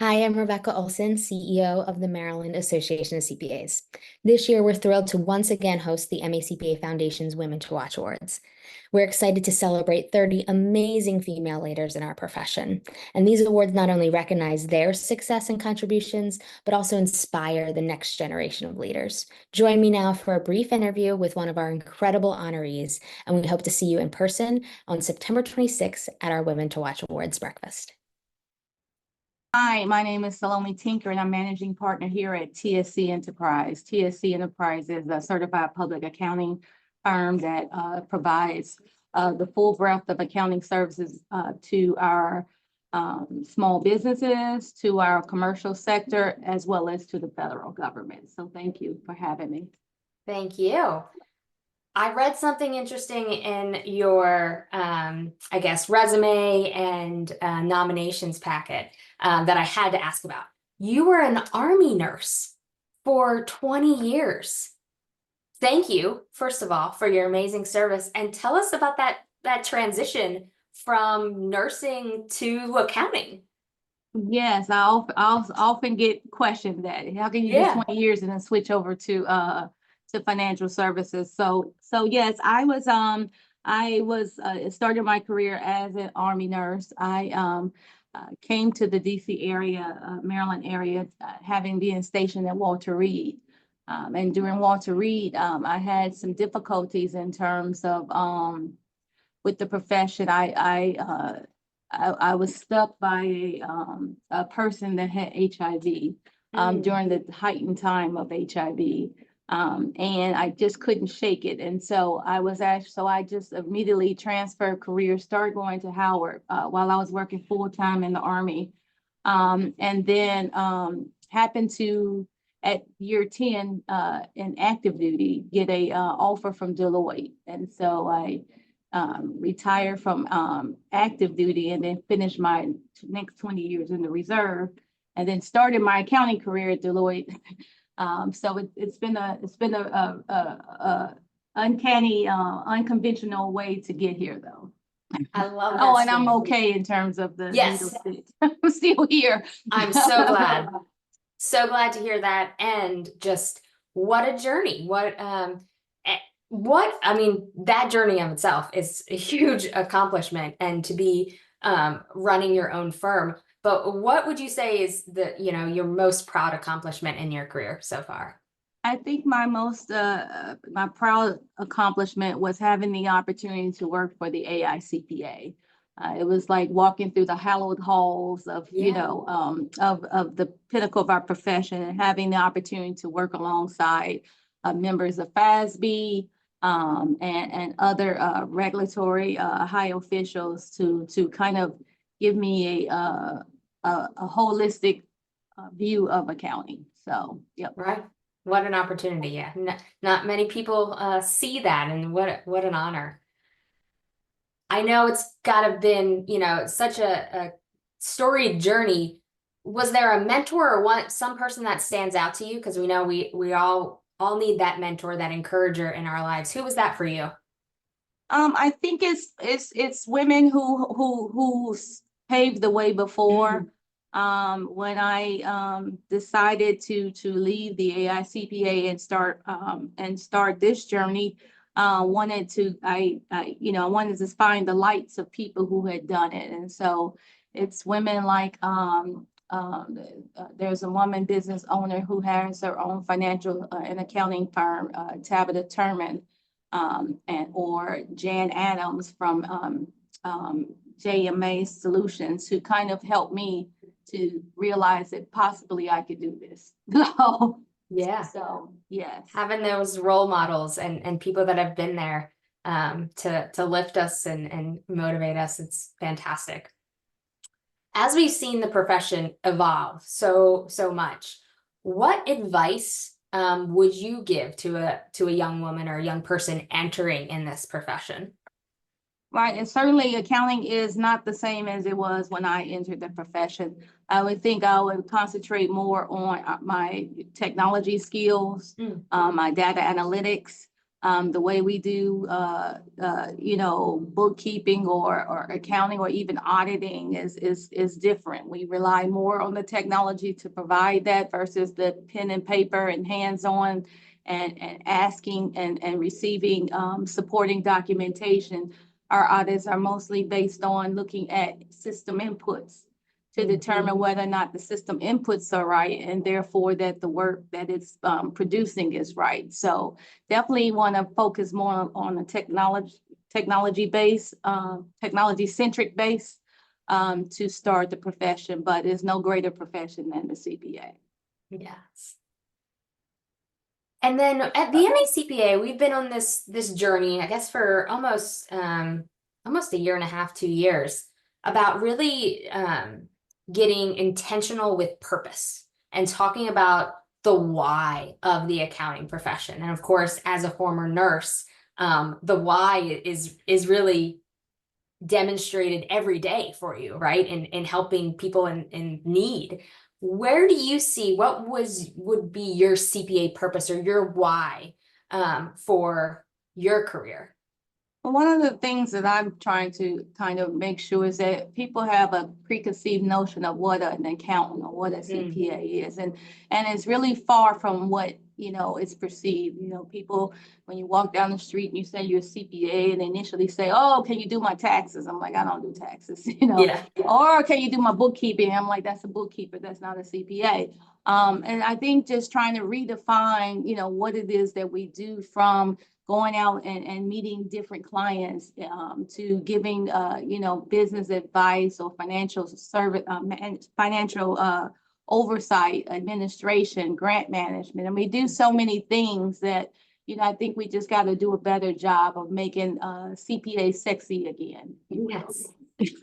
Hi, I'm Rebecca Olson, CEO of the Maryland Association of CPAs. This year, we're thrilled to once again host the MACPA Foundation's Women to Watch Awards. We're excited to celebrate 30 amazing female leaders in our profession. And these awards not only recognize their success and contributions, but also inspire the next generation of leaders. Join me now for a brief interview with one of our incredible honorees, and we hope to see you in person on September 26th at our Women to Watch Awards breakfast. Hi, my name is Salome Tinker, and I'm managing partner here at TSC Enterprise. TSC Enterprise is a certified public accounting firm that provides the full breadth of accounting services to our small businesses, to our commercial sector, as well as to the federal government. So thank you for having me. Thank you. I read something interesting in your, I guess, resume and nominations packet that I had to ask about. You were an Army nurse for 20 years. Thank you, first of all, for your amazing service. And tell us about that transition from nursing to accounting. Yes, I'll often get questioned that. How can you do 20 years and then switch over to financial services? So yes, I started my career as an Army nurse. I came to the DC area, Maryland area, having been stationed at Walter Reed. And during Walter Reed, I had some difficulties in terms of with the profession. I was stuck by a person that had HIV during the heightened time of HIV. And I just couldn't shake it. And so I just immediately transferred careers, started going to Howard while I was working full time in the Army. And then happened to, at year 10 in active duty, get a offer from Deloitte. And so I retired from active duty and then finished my next 20 years in the reserve, and then started my accounting career at Deloitte. So it's been a uncanny, unconventional way to get here, though. I love that. Oh, and I'm okay in terms of the needle stick. I'm still here. I'm so glad. So glad to hear that. And just what a journey. I mean, that journey of itself is a huge accomplishment, and to be running your own firm. But what would you say is your most proud accomplishment in your career so far? I think my most my proud accomplishment was having the opportunity to work for the AICPA. It was like walking through the hallowed halls of of the pinnacle of our profession, and having the opportunity to work alongside members of FASB and other regulatory high officials to kind of give me a holistic view of accounting. So, yep. Right. What an opportunity. Yeah. Not many people see that, and what an honor. I know it's gotta been, such a storied journey. Was there a mentor or some person that stands out to you? Because we know we all need that mentor, that encourager in our lives. Who was that for you? I think it's women who paved the way before. When I decided to leave the AICPA and start this journey, I wanted to find the lights of people who had done it. And so it's women like there's a woman business owner who has her own financial and accounting firm, Tabitha Turman, or Jan Adams from JMA Solutions, who kind of helped me to realize that possibly I could do this. So yes, having those role models and people that have been there to lift us and motivate us, it's fantastic. As we've seen the profession evolve so much, what advice would you give to a young woman or a young person entering in this profession? Right, and certainly accounting is not the same as it was when I entered the profession. I would think I would concentrate more on my technology skills, my data analytics, The way we do, you know, bookkeeping or accounting or even auditing is different. We rely more on the technology to provide that versus the pen and paper and hands-on and asking and receiving supporting documentation. Our audits are mostly based on looking at system inputs to determine whether or not the system inputs are right, and therefore that the work that it's producing is right. So definitely want to focus more on the technology base, technology centric base to start the profession, but there's no greater profession than the CPA. Yes. And then at the MACPA, we've been on this journey, I guess, for almost a year and a half, 2 years, about really getting intentional with purpose and talking about the why of the accounting profession. And of course, as a former nurse, the why is really demonstrated every day for you, right? In helping people in need. Where do you see what would be your CPA purpose or your why for your career? Well, one of the things that I'm trying to kind of make sure is that people have a preconceived notion of what an accountant or what a CPA is, and it's really far from what, you know, it's perceived. You know, people, when you walk down the street and you say you're a CPA, and they initially say, "Oh, can you do my taxes?" I'm like, "I don't do taxes," you know. Yeah. Or can you do my bookkeeping? I'm like, "That's a bookkeeper. That's not a CPA." And I think just trying to redefine, you know, what it is that we do, from going out and meeting different clients to giving, you know, business advice or financial service, financial oversight, administration, grant management. And we do so many things that, you know, I think we just got to do a better job of making CPA sexy again. Yes.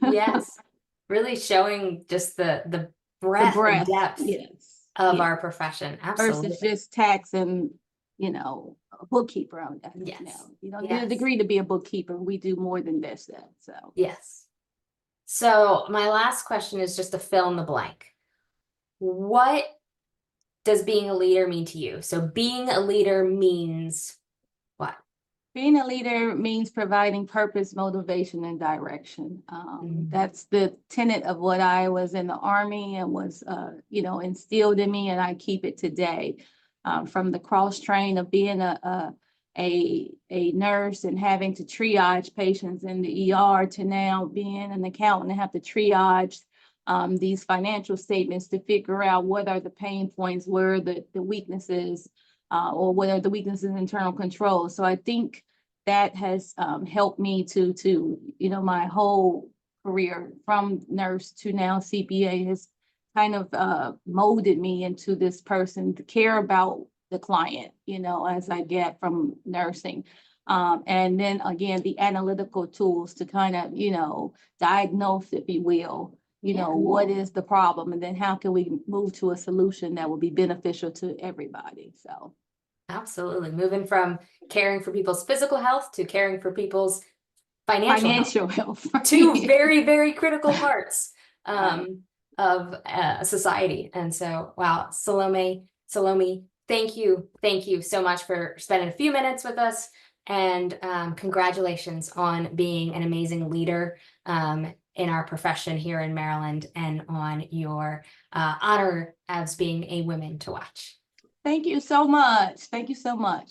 Yes. Really showing just the breadth and breadth, depth yes, of yeah, our profession. versus Absolutely. just tax and, you know, a bookkeeper. Yes. No, you don't need a Yes. degree to be a bookkeeper. We do more than this. So Yes. So my last question is just to fill in the blank. What does being a leader mean to you? So being a leader means what? being a leader means providing purpose, motivation, and direction. That's the tenet of what I was in the Army and was, you know, instilled in me, and I keep it today. From the cross train of being a nurse and having to triage patients in the ER to now being an accountant and have to triage these financial statements to figure out what are the pain points, where the weaknesses, or what are the weaknesses in internal control. So I think that has helped me to, you know, my whole career from nurse to now CPA has kind of molded me into this person to care about the client, you know, as I get from nursing. And then again, the analytical tools to kind of, you know, diagnose, if you will, you know, what is the problem, and then how can we move to a solution that will be beneficial to everybody. So Absolutely. Moving from caring for people's physical health to caring for people's financial health. Two very, very critical parts Right. of society. And so, wow, Salome, thank you so much for spending a few minutes with us, and congratulations on being an amazing leader in our profession here in Maryland, and on your honor as being a Women to Watch. Thank you so much. Thank you so much.